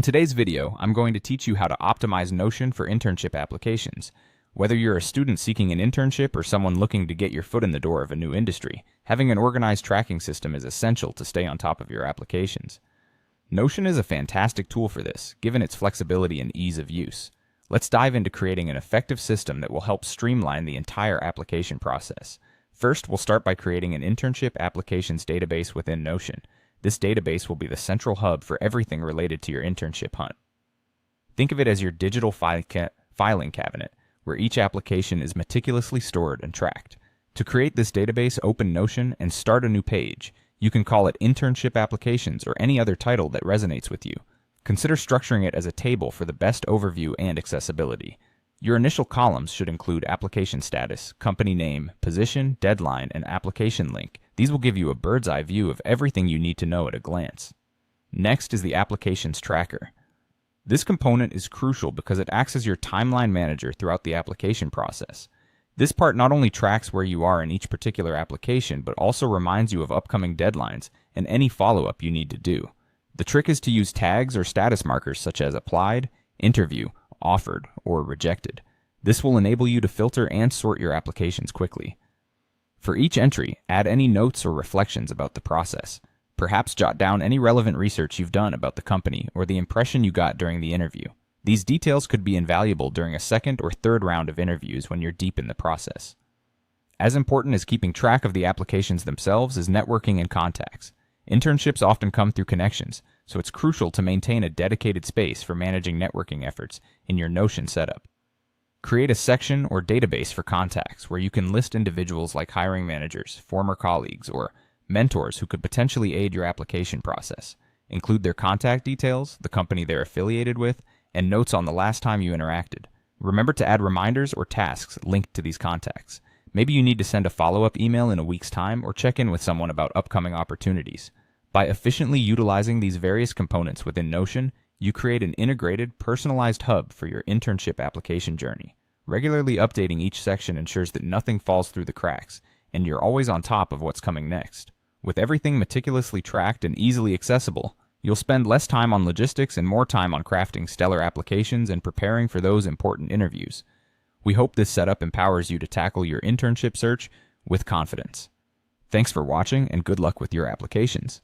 In today's video, I'm going to teach you how to optimize Notion for internship applications. Whether you're a student seeking an internship or someone looking to get your foot in the door of a new industry, having an organized tracking system is essential to stay on top of your applications. Notion is a fantastic tool for this, given its flexibility and ease of use. Let's dive into creating an effective system that will help streamline the entire application process. First, we'll start by creating an internship applications database within Notion. This database will be the central hub for everything related to your internship hunt. Think of it as your digital filing cabinet, where each application is meticulously stored and tracked. To create this database, open Notion and start a new page. You can call it Internship Applications or any other title that resonates with you. Consider structuring it as a table for the best overview and accessibility. Your initial columns should include application status, company name, position, deadline, and application link. These will give you a bird's eye view of everything you need to know at a glance. Next is the applications tracker. This component is crucial because it acts as your timeline manager throughout the application process. This part not only tracks where you are in each particular application, but also reminds you of upcoming deadlines and any follow-up you need to do. The trick is to use tags or status markers such as applied, interview, offered, or rejected. This will enable you to filter and sort your applications quickly. For each entry, add any notes or reflections about the process. Perhaps jot down any relevant research you've done about the company or the impression you got during the interview. These details could be invaluable during a second or third round of interviews when you're deep in the process. As important as keeping track of the applications themselves is networking and contacts. Internships often come through connections, so it's crucial to maintain a dedicated space for managing networking efforts in your Notion setup. Create a section or database for contacts where you can list individuals like hiring managers, former colleagues, or mentors who could potentially aid your application process. Include their contact details, the company they're affiliated with, and notes on the last time you interacted. Remember to add reminders or tasks linked to these contacts. Maybe you need to send a follow-up email in a week's time or check in with someone about upcoming opportunities. By efficiently utilizing these various components within Notion, you create an integrated, personalized hub for your internship application journey. Regularly updating each section ensures that nothing falls through the cracks, and you're always on top of what's coming next. With everything meticulously tracked and easily accessible, you'll spend less time on logistics and more time on crafting stellar applications and preparing for those important interviews. We hope this setup empowers you to tackle your internship search with confidence. Thanks for watching, and good luck with your applications.